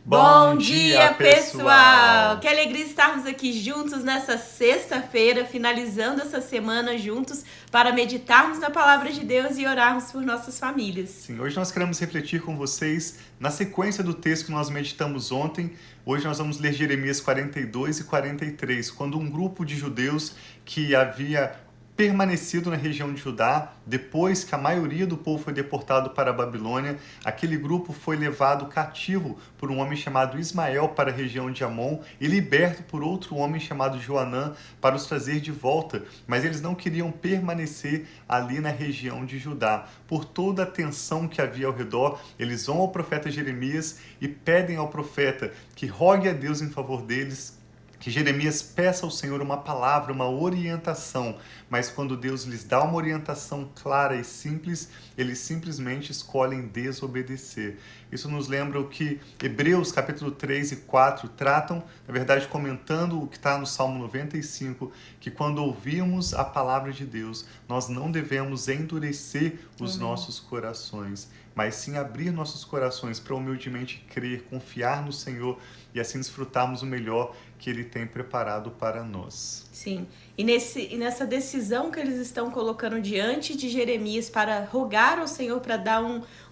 Bom dia, pessoal! Que alegria estarmos aqui juntos nessa sexta-feira, finalizando essa semana juntos para meditarmos na palavra de Deus e orarmos por nossas famílias. Sim, hoje nós queremos refletir com vocês na sequência do texto que nós meditamos ontem. Hoje nós vamos ler Jeremias 42 e 43, quando um grupo de judeus que havia permanecido na região de Judá, depois que a maioria do povo foi deportado para a Babilônia, aquele grupo foi levado cativo por um homem chamado Ismael para a região de Amon e liberto por outro homem chamado Joanã para os trazer de volta, mas eles não queriam permanecer ali na região de Judá. Por toda a tensão que havia ao redor, eles vão ao profeta Jeremias e pedem ao profeta que rogue a Deus em favor deles, que Jeremias peça ao Senhor uma palavra, uma orientação, mas quando Deus lhes dá uma orientação clara e simples, eles simplesmente escolhem desobedecer. Isso nos lembra o que Hebreus capítulo 3 e 4 tratam, na verdade comentando o que está no Salmo 95, que quando ouvimos a palavra de Deus, nós não devemos endurecer os nossos corações, mas sim abrir nossos corações para humildemente crer, confiar no Senhor e assim desfrutarmos o melhor que Ele tem preparado para nós. Sim, e nessa decisão que eles estão colocando diante de Jeremias para rogar ao Senhor para dar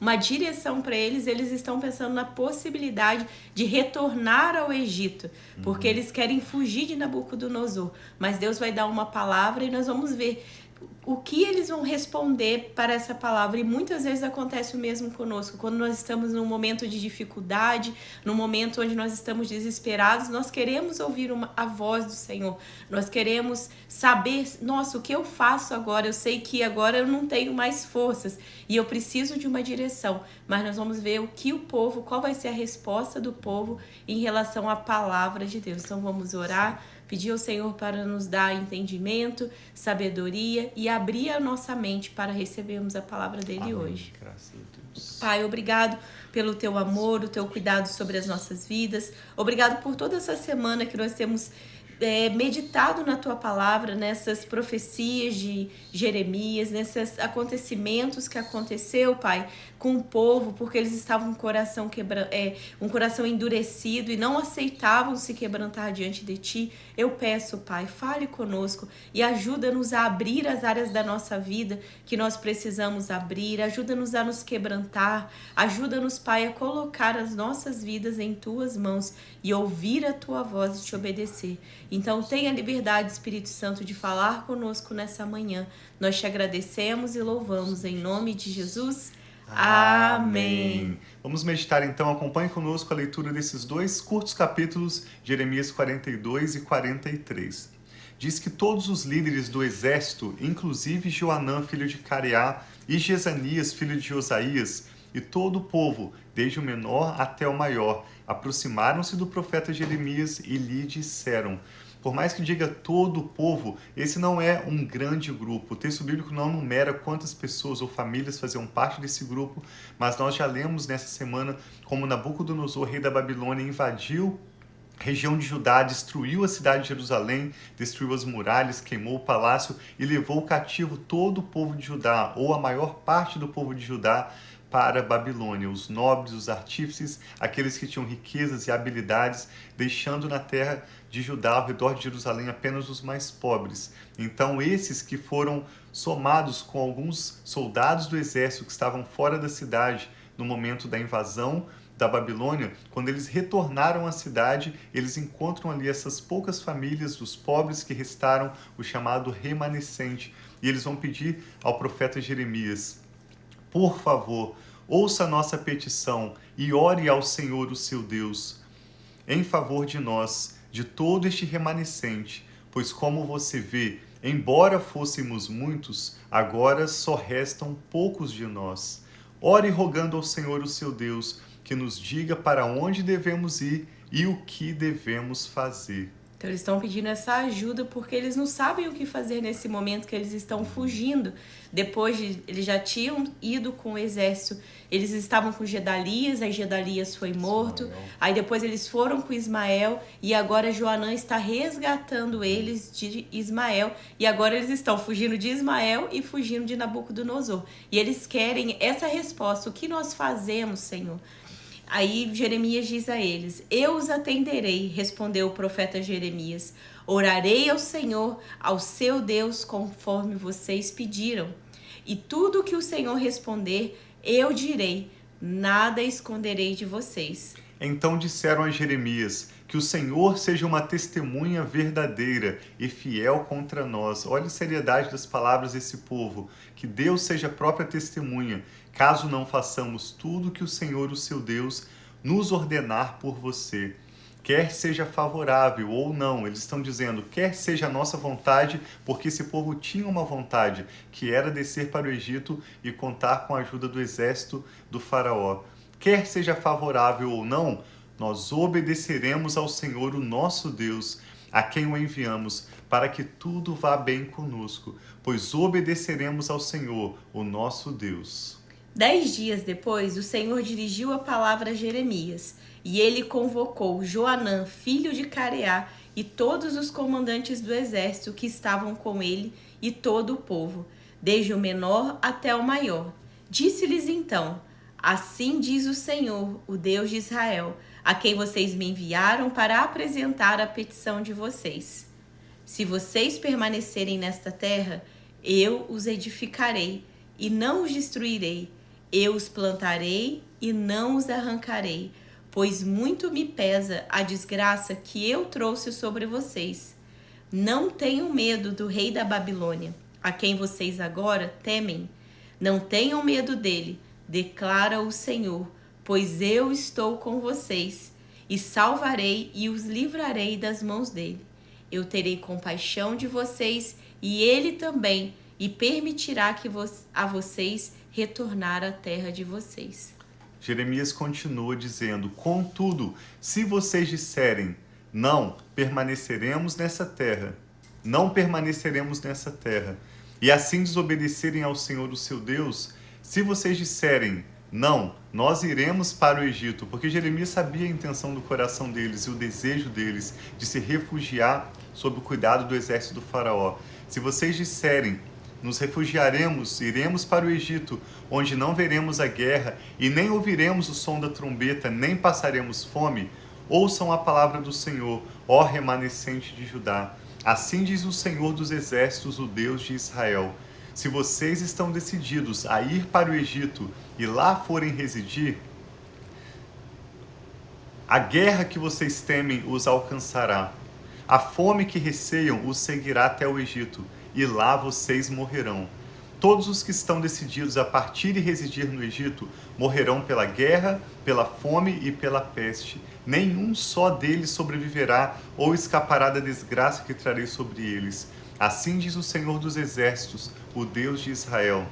uma direção para eles estão pensando na possibilidade de retornar ao Egito, porque eles querem fugir de Nabucodonosor, mas Deus vai dar uma palavra e nós vamos ver o que eles vão responder para essa palavra. E muitas vezes acontece o mesmo conosco. Quando nós estamos num momento de dificuldade, num momento onde nós estamos desesperados, nós queremos ouvir a voz do Senhor. Nós queremos saber, nossa, o que eu faço agora? Eu sei que agora eu não tenho mais forças e eu preciso de uma direção. Mas nós vamos ver qual vai ser a resposta do povo em relação à palavra de Deus. Então vamos orar, pedir ao Senhor para nos dar entendimento, sabedoria e abrir a nossa mente para recebermos a palavra dele. Amém. Hoje. Graças a Deus. Pai, obrigado pelo teu amor, o teu cuidado sobre as nossas vidas. Obrigado por toda essa semana que nós temos meditado na tua palavra, nessas profecias de Jeremias, nesses acontecimentos que aconteceu, Pai, com o povo, porque eles estavam com um coração endurecido e não aceitavam se quebrantar diante de ti. Eu peço, Pai, fale conosco e ajuda-nos a abrir as áreas da nossa vida que nós precisamos abrir, ajuda-nos a nos quebrantar, ajuda-nos, Pai, a colocar as nossas vidas em tuas mãos e ouvir a tua voz e te obedecer. Então tenha liberdade, Espírito Santo, de falar conosco nessa manhã. Nós te agradecemos e louvamos em nome de Jesus. Amém. Vamos meditar então, acompanhe conosco a leitura desses dois curtos capítulos, Jeremias 42 e 43. Diz que todos os líderes do exército, inclusive Joanã, filho de Careá, e Jezanias, filho de Osaías, e todo o povo, desde o menor até o maior, aproximaram-se do profeta Jeremias e lhe disseram: por mais que diga todo o povo, esse não é um grande grupo. O texto bíblico não numera quantas pessoas ou famílias faziam parte desse grupo, mas nós já lemos nessa semana como Nabucodonosor, rei da Babilônia, invadiu a região de Judá, destruiu a cidade de Jerusalém, destruiu as muralhas, queimou o palácio e levou cativo todo o povo de Judá, ou a maior parte do povo de Judá, para a Babilônia, os nobres, os artífices, aqueles que tinham riquezas e habilidades, deixando na terra de Judá, ao redor de Jerusalém, apenas os mais pobres. Então, esses que foram somados com alguns soldados do exército que estavam fora da cidade no momento da invasão da Babilônia, quando eles retornaram à cidade, eles encontram ali essas poucas famílias dos pobres que restaram, o chamado remanescente, e eles vão pedir ao profeta Jeremias: por favor, ouça a nossa petição e ore ao Senhor, o seu Deus, em favor de nós, de todo este remanescente, pois como você vê, embora fôssemos muitos, agora só restam poucos de nós. Ore rogando ao Senhor, o seu Deus, que nos diga para onde devemos ir e o que devemos fazer. Então eles estão pedindo essa ajuda porque eles não sabem o que fazer nesse momento que eles estão fugindo. Depois eles já tinham ido com o exército, eles estavam com Gedalias, aí Gedalias foi morto, aí depois eles foram com Ismael e agora Joanã está resgatando eles de Ismael e agora eles estão fugindo de Ismael e fugindo de Nabucodonosor. E eles querem essa resposta: o que nós fazemos, Senhor? Aí Jeremias diz a eles: eu os atenderei, respondeu o profeta Jeremias. Orarei ao Senhor, ao seu Deus, conforme vocês pediram. E tudo o que o Senhor responder, eu direi, nada esconderei de vocês. Então disseram a Jeremias: que o Senhor seja uma testemunha verdadeira e fiel contra nós. Olha a seriedade das palavras desse povo. Que Deus seja a própria testemunha, caso não façamos tudo que o Senhor, o seu Deus, nos ordenar por você. Quer seja favorável ou não, eles estão dizendo, quer seja a nossa vontade, porque esse povo tinha uma vontade, que era descer para o Egito e contar com a ajuda do exército do faraó. Quer seja favorável ou não, nós obedeceremos ao Senhor, o nosso Deus, a quem o enviamos, para que tudo vá bem conosco, pois obedeceremos ao Senhor, o nosso Deus. 10 dias depois, o Senhor dirigiu a palavra a Jeremias, e ele convocou Joanã, filho de Careá, e todos os comandantes do exército que estavam com ele, e todo o povo, desde o menor até o maior. Disse-lhes então: assim diz o Senhor, o Deus de Israel, a quem vocês me enviaram para apresentar a petição de vocês. Se vocês permanecerem nesta terra, eu os edificarei e não os destruirei. Eu os plantarei e não os arrancarei, pois muito me pesa a desgraça que eu trouxe sobre vocês. Não tenham medo do rei da Babilônia, a quem vocês agora temem. Não tenham medo dele, declara o Senhor, pois eu estou com vocês, e salvarei e os livrarei das mãos dele. Eu terei compaixão de vocês, e ele também, e permitirá que a vocês retornar à terra de vocês. Jeremias continua dizendo: contudo, se vocês disserem, não permaneceremos nessa terra, não permaneceremos nessa terra, e assim desobedecerem ao Senhor, o seu Deus, se vocês disserem, não, nós iremos para o Egito, porque Jeremias sabia a intenção do coração deles e o desejo deles de se refugiar sob o cuidado do exército do faraó. Se vocês disserem, nos refugiaremos, iremos para o Egito, onde não veremos a guerra e nem ouviremos o som da trombeta, nem passaremos fome, ouçam a palavra do Senhor, ó remanescente de Judá. Assim diz o Senhor dos exércitos, o Deus de Israel. Se vocês estão decididos a ir para o Egito e lá forem residir, a guerra que vocês temem os alcançará. A fome que receiam os seguirá até o Egito, e lá vocês morrerão. Todos os que estão decididos a partir e residir no Egito morrerão pela guerra, pela fome e pela peste. Nenhum só deles sobreviverá ou escapará da desgraça que trarei sobre eles. Assim diz o Senhor dos exércitos, o Deus de Israel.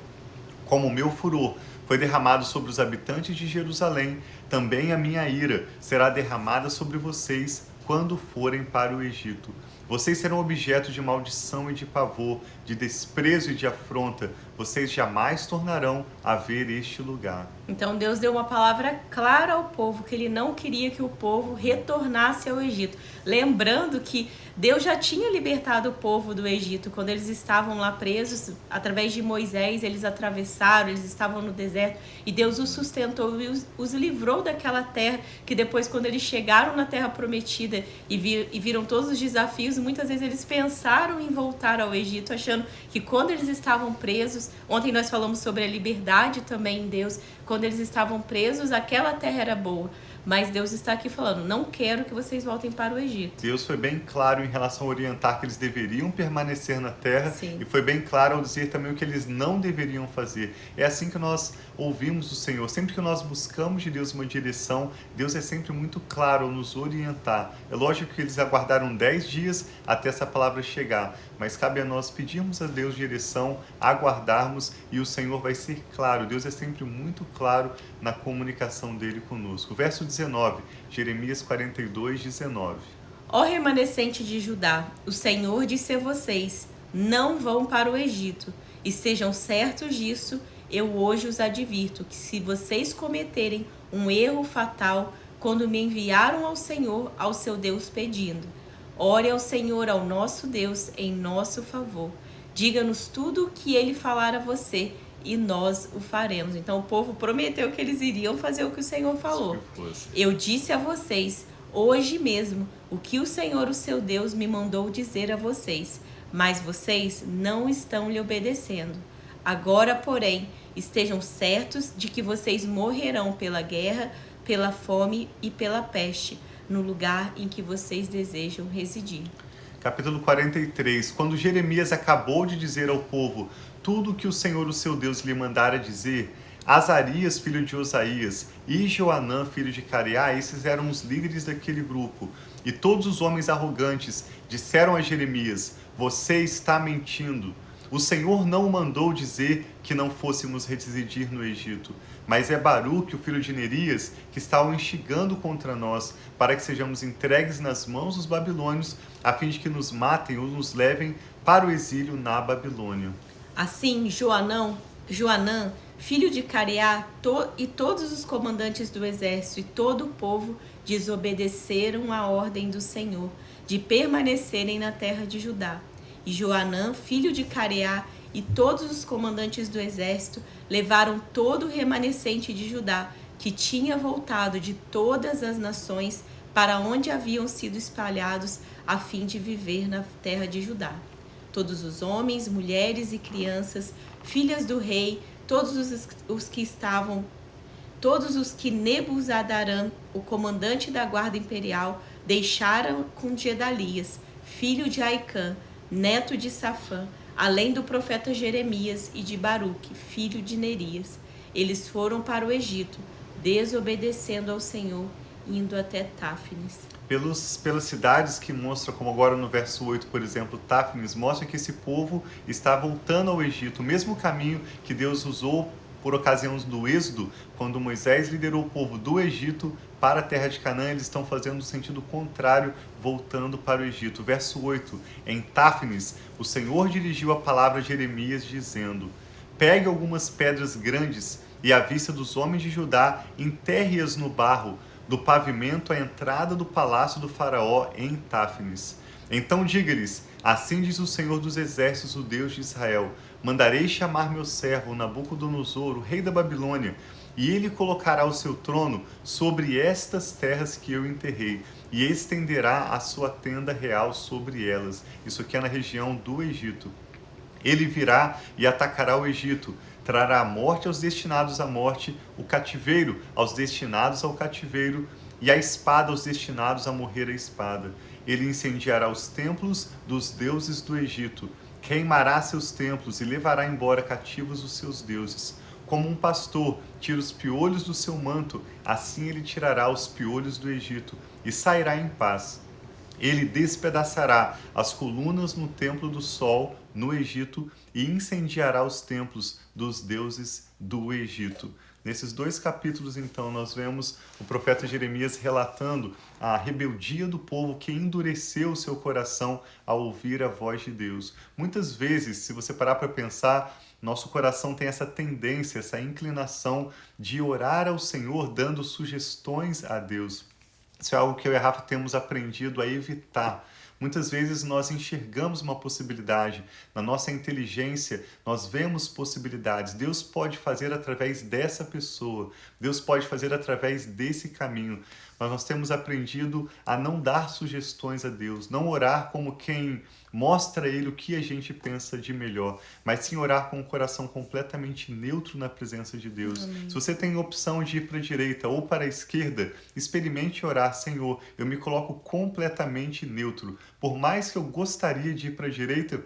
Como o meu furor foi derramado sobre os habitantes de Jerusalém, também a minha ira será derramada sobre vocês quando forem para o Egito. Vocês serão objeto de maldição e de pavor, de desprezo e de afronta. Vocês jamais tornarão a ver este lugar. Então Deus deu uma palavra clara ao povo, que ele não queria que o povo retornasse ao Egito. Lembrando que Deus já tinha libertado o povo do Egito, quando eles estavam lá presos, através de Moisés, eles atravessaram, eles estavam no deserto, e Deus os sustentou e os livrou daquela terra, que depois, quando eles chegaram na terra prometida e viram todos os desafios, muitas vezes eles pensaram em voltar ao Egito, achando que quando eles estavam presos, ontem nós falamos sobre a liberdade também em Deus, quando eles estavam presos, aquela terra era boa. Mas Deus está aqui falando, não quero que vocês voltem para o Egito. Deus foi bem claro em relação a orientar que eles deveriam permanecer na terra. Sim. E foi bem claro ao dizer também o que eles não deveriam fazer. É assim que nós ouvimos o Senhor. Sempre que nós buscamos de Deus uma direção, Deus é sempre muito claro ao nos orientar. É lógico que eles aguardaram 10 dias até essa palavra chegar, mas cabe a nós pedirmos a Deus direção, aguardarmos, e o Senhor vai ser claro. Deus é sempre muito claro na comunicação dele conosco. Verso 19, Jeremias 42, 19. Ó remanescente de Judá, o Senhor disse a vocês, não vão para o Egito, e sejam certos disso, eu hoje os advirto, que se vocês cometerem um erro fatal, quando me enviaram ao Senhor, ao seu Deus pedindo, ore ao Senhor, ao nosso Deus, em nosso favor. Diga-nos tudo o que ele falar a você, e nós o faremos. Então o povo prometeu que eles iriam fazer o que o Senhor falou. Eu disse a vocês, hoje mesmo, o que o Senhor, o seu Deus, me mandou dizer a vocês, mas vocês não estão lhe obedecendo. Agora, porém, estejam certos de que vocês morrerão pela guerra, pela fome e pela peste, no lugar em que vocês desejam residir. Capítulo 43. Quando Jeremias acabou de dizer ao povo tudo o que o Senhor, o seu Deus, lhe mandara dizer, Azarias, filho de Osaías, e Joanã, filho de Careá, esses eram os líderes daquele grupo, e todos os homens arrogantes disseram a Jeremias, você está mentindo. O Senhor não mandou dizer que não fôssemos residir no Egito, mas é Baruque, o filho de Nerias, que está o instigando contra nós, para que sejamos entregues nas mãos dos babilônios, a fim de que nos matem ou nos levem para o exílio na Babilônia. Assim, Joanã, filho de Careá, e todos os comandantes do exército e todo o povo desobedeceram a ordem do Senhor de permanecerem na terra de Judá. E Joanã, filho de Careá, e todos os comandantes do exército levaram todo o remanescente de Judá, que tinha voltado de todas as nações para onde haviam sido espalhados, a fim de viver na terra de Judá. Todos os homens, mulheres e crianças, filhas do rei, todos os que Nebuzadarã, o comandante da guarda imperial, deixaram com Gedalias, filho de Aicã, neto de Safã, além do profeta Jeremias e de Baruque, filho de Nerias. Eles foram para o Egito, desobedecendo ao Senhor, indo até Táfnis. Pelas cidades que mostra, como agora no verso 8, por exemplo, Táfnis, mostra que esse povo está voltando ao Egito, o mesmo caminho que Deus usou por ocasião do Êxodo, quando Moisés liderou o povo do Egito para a terra de Canaã, eles estão fazendo no sentido contrário, voltando para o Egito. Verso 8, em Táfnis, o Senhor dirigiu a palavra a Jeremias, dizendo, pegue algumas pedras grandes e à vista dos homens de Judá, enterre-as no barro, do pavimento à entrada do palácio do faraó em Táfnis. Então diga-lhes, assim diz o Senhor dos exércitos, o Deus de Israel, mandarei chamar meu servo Nabucodonosor, o rei da Babilônia, e ele colocará o seu trono sobre estas terras que eu enterrei, e estenderá a sua tenda real sobre elas. Isso aqui é na região do Egito. Ele virá e atacará o Egito, trará a morte aos destinados à morte, o cativeiro aos destinados ao cativeiro, e a espada aos destinados a morrer à espada. Ele incendiará os templos dos deuses do Egito, queimará seus templos e levará embora cativos os seus deuses. Como um pastor tira os piolhos do seu manto, assim ele tirará os piolhos do Egito e sairá em paz. Ele despedaçará as colunas no templo do sol, no Egito, e incendiará os templos dos deuses do Egito. Nesses dois capítulos, então, nós vemos o profeta Jeremias relatando a rebeldia do povo que endureceu o seu coração ao ouvir a voz de Deus. Muitas vezes, se você parar para pensar, nosso coração tem essa tendência, essa inclinação de orar ao Senhor dando sugestões a Deus. Isso é algo que eu e a Rafa temos aprendido a evitar. Muitas vezes nós enxergamos uma possibilidade, na nossa inteligência nós vemos possibilidades. Deus pode fazer através dessa pessoa, Deus pode fazer através desse caminho. Mas nós temos aprendido a não dar sugestões a Deus, não orar como quem mostra a Ele o que a gente pensa de melhor, mas sim orar com o coração completamente neutro na presença de Deus. Amém. Se você tem a opção de ir para a direita ou para a esquerda, experimente orar, Senhor, eu me coloco completamente neutro. Por mais que eu gostaria de ir para a direita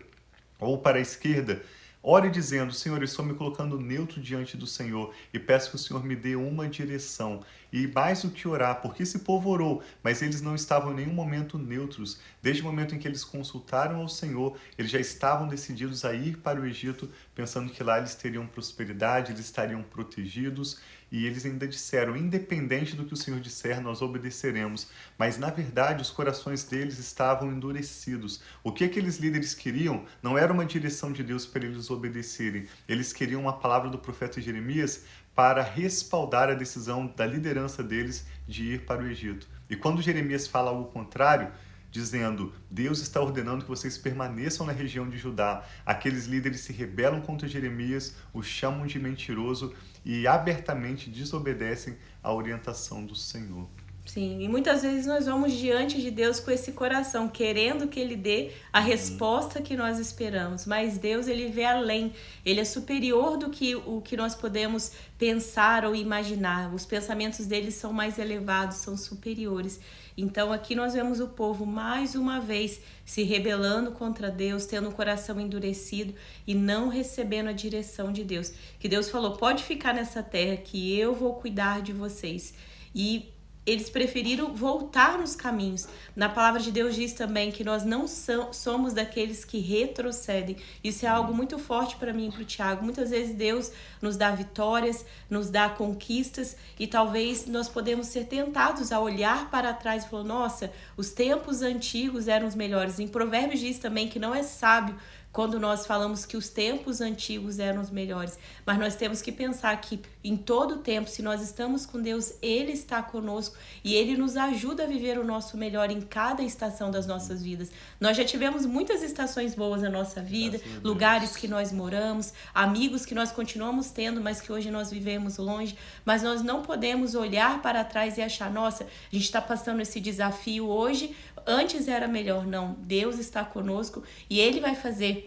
ou para a esquerda, ore dizendo, Senhor, eu estou me colocando neutro diante do Senhor e peço que o Senhor me dê uma direção. E mais do que orar, porque esse povo orou, mas eles não estavam em nenhum momento neutros. Desde o momento em que eles consultaram ao Senhor, eles já estavam decididos a ir para o Egito, pensando que lá eles teriam prosperidade, eles estariam protegidos. E eles ainda disseram, independente do que o Senhor disser, nós obedeceremos. Mas, na verdade, os corações deles estavam endurecidos. O que aqueles líderes queriam não era uma direção de Deus para eles obedecerem. Eles queriam uma palavra do profeta Jeremias para respaldar a decisão da liderança deles de ir para o Egito. E quando Jeremias fala algo contrário, dizendo: Deus está ordenando que vocês permaneçam na região de Judá. Aqueles líderes se rebelam contra Jeremias, o chamam de mentiroso e abertamente desobedecem à orientação do Senhor. Sim, e muitas vezes nós vamos diante de Deus com esse coração, querendo que Ele dê a resposta que nós esperamos. Mas Deus, Ele vê além, Ele é superior do que o que nós podemos pensar ou imaginar. Os pensamentos dele são mais elevados, são superiores. Então aqui nós vemos o povo mais uma vez se rebelando contra Deus, tendo o coração endurecido e não recebendo a direção de Deus. Que Deus falou: pode ficar nessa terra que eu vou cuidar de vocês. E eles preferiram voltar nos caminhos. Na palavra de Deus diz também que nós não somos daqueles que retrocedem. Isso é algo muito forte para mim e para o Tiago. Muitas vezes Deus nos dá vitórias, nos dá conquistas e talvez nós podemos ser tentados a olhar para trás e falar: nossa, os tempos antigos eram os melhores. Em Provérbios diz também que não é sábio quando nós falamos que os tempos antigos eram os melhores. Mas nós temos que pensar que em todo tempo, se nós estamos com Deus, Ele está conosco e Ele nos ajuda a viver o nosso melhor em cada estação das nossas vidas. Nós já tivemos muitas estações boas na nossa vida, lugares que nós moramos, amigos que nós continuamos tendo, mas que hoje nós vivemos longe. Mas nós não podemos olhar para trás e achar: nossa, a gente está passando esse desafio hoje, antes era melhor. Não, Deus está conosco e Ele vai fazer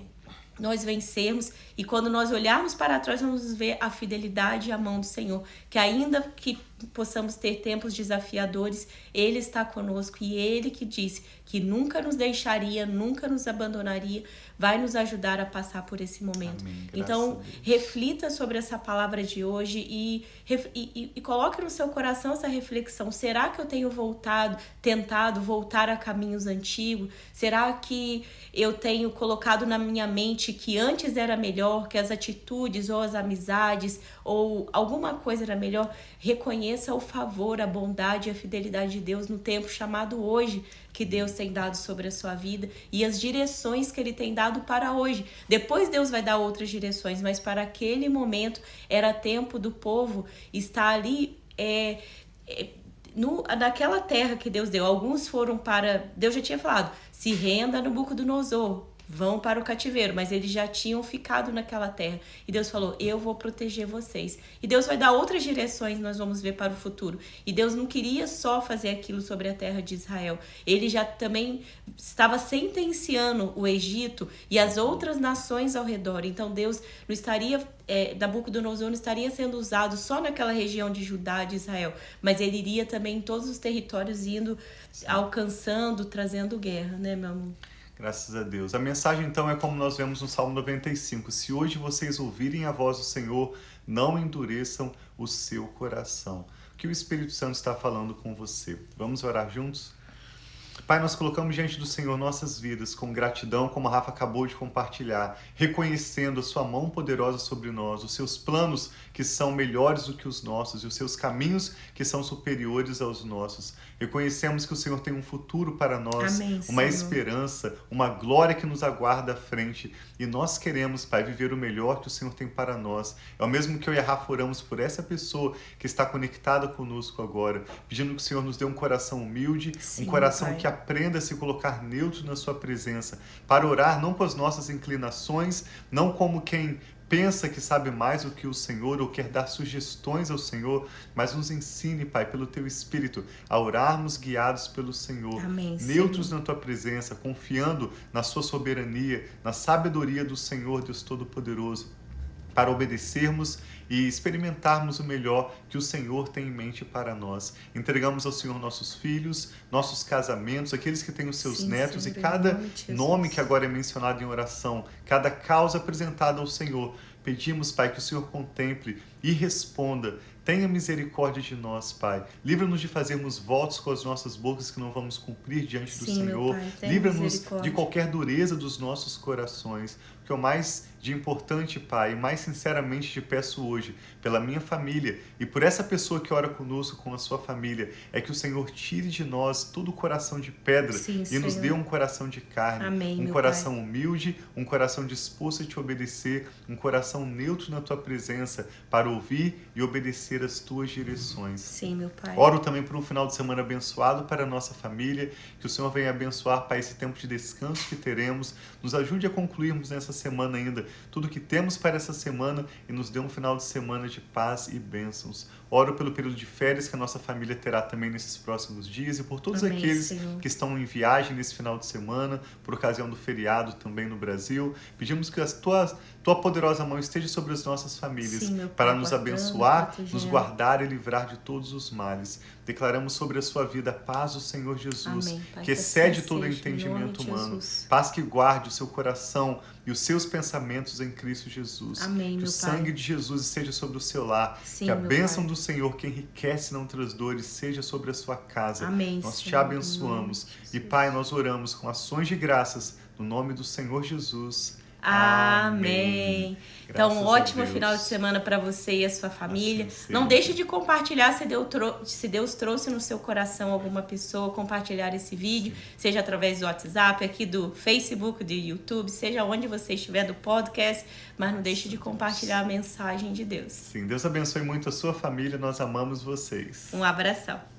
nós vencermos, e quando nós olharmos para trás, vamos ver a fidelidade e a mão do Senhor, que ainda que possamos ter tempos desafiadores, Ele está conosco, e Ele que disse que nunca nos deixaria, nunca nos abandonaria, vai nos ajudar a passar por esse momento. Amém. Então, reflita sobre essa palavra de hoje e coloque no seu coração essa reflexão: será que eu tenho tentado voltar a caminhos antigos? Será que eu tenho colocado na minha mente que antes era melhor, que as atitudes ou as amizades ou alguma coisa era melhor? Reconheça o favor, a bondade e a fidelidade de Deus no tempo chamado hoje, que Deus tem dado sobre a sua vida e as direções que Ele tem dado para hoje. Depois Deus vai dar outras direções, mas para aquele momento era tempo do povo estar ali naquela terra que Deus deu. Alguns foram para... Deus já tinha falado: se renda no Nabucodonosor, vão para o cativeiro, mas eles já tinham ficado naquela terra. E Deus falou: eu vou proteger vocês. E Deus vai dar outras direções, nós vamos ver para o futuro. E Deus não queria só fazer aquilo sobre a terra de Israel. Ele já também estava sentenciando o Egito e as outras nações ao redor. Então Deus não estaria... Nabucodonosor não estaria sendo usado só naquela região de Judá, de Israel, mas ele iria também em todos os territórios, indo, alcançando, trazendo guerra, né, meu amor? Graças a Deus. A mensagem então é como nós vemos no Salmo 95. Se hoje vocês ouvirem a voz do Senhor, não endureçam o seu coração. O que o Espírito Santo está falando com você? Vamos orar juntos? Pai, nós colocamos diante do Senhor nossas vidas com gratidão, como a Rafa acabou de compartilhar, reconhecendo a sua mão poderosa sobre nós, os seus planos que são melhores do que os nossos e os seus caminhos que são superiores aos nossos. Reconhecemos que o Senhor tem um futuro para nós, Amém, uma Senhor. esperança, uma glória que nos aguarda à frente. E nós queremos, Pai, viver o melhor que o Senhor tem para nós. É o mesmo que eu e a Rafa oramos por essa pessoa que está conectada conosco agora, pedindo que o Senhor nos dê um coração humilde, Sim, um coração Pai. que aprenda a se colocar neutro na sua presença, para orar não com as nossas inclinações, não como quem pensa que sabe mais do que o Senhor ou quer dar sugestões ao Senhor, mas nos ensine, Pai, pelo Teu Espírito, a orarmos guiados pelo Senhor, Amém, neutros Senhor. na Tua presença, confiando na Sua soberania, na sabedoria do Senhor, Deus Todo-Poderoso, para obedecermos e experimentarmos o melhor que o Senhor tem em mente para nós. Entregamos ao Senhor nossos filhos, nossos casamentos, aqueles que têm os seus Sim, netos, Senhor, e em cada nome de Jesus. nome que agora é mencionado em oração, cada causa apresentada ao Senhor. Pedimos, Pai, que o Senhor contemple e responda. Tenha misericórdia de nós, Pai. Livra-nos de fazermos votos com as nossas bocas que não vamos cumprir diante do Sim, meu Senhor. Pai, tenha Livra-nos misericórdia. de qualquer dureza dos nossos corações. O que é o mais de importante, Pai, e mais sinceramente te peço hoje, pela minha família e por essa pessoa que ora conosco, com a sua família, é que o Senhor tire de nós todo o coração de pedra. Sim, e nos Senhor. dê um coração de carne, Amém, um meu coração Pai. humilde, um coração disposto a te obedecer, um coração neutro na tua presença, para para ouvir e obedecer às tuas direções. Sim, meu Pai. Oro também por um final de semana abençoado para a nossa família, que o Senhor venha abençoar, Pai, esse tempo de descanso que teremos, nos ajude a concluirmos nessa semana ainda tudo que temos para essa semana e nos dê um final de semana de paz e bênçãos. Oro pelo período de férias que a nossa família terá também nesses próximos dias e por todos Amém, aqueles Senhor. que estão em viagem nesse final de semana, por ocasião do feriado também no Brasil. Pedimos que a tua poderosa mão esteja sobre as nossas famílias, Sim, meu Pai, para nos guardando, abençoar, nos protegendo. guardar e livrar de todos os males. Declaramos sobre a sua vida a paz do Senhor Jesus, Amém, Pai, que que excede assim todo seja, em entendimento nome de humano. Jesus. Paz que guarde o seu coração e os seus pensamentos em Cristo Jesus. Amém, que meu o sangue de Jesus esteja sobre o seu lar. Sim, que a meu bênção Pai. do Senhor, que enriquece e não traz dores, seja sobre a sua casa. Amém, Nós te Senhor, abençoamos. em nome de E Jesus. Pai, nós oramos com ações de graças no nome do Senhor Jesus. Amém. Então, Graças um a ótimo Deus. final de semana para você e a sua família. Assim seja. Não deixe de compartilhar se Deus trouxe no seu coração alguma pessoa, compartilhar esse vídeo, seja através do WhatsApp, aqui do Facebook, do YouTube, seja onde você estiver, do podcast, mas não deixe de compartilhar a mensagem de Deus. Sim, Deus abençoe muito a sua família, nós amamos vocês. Um abração.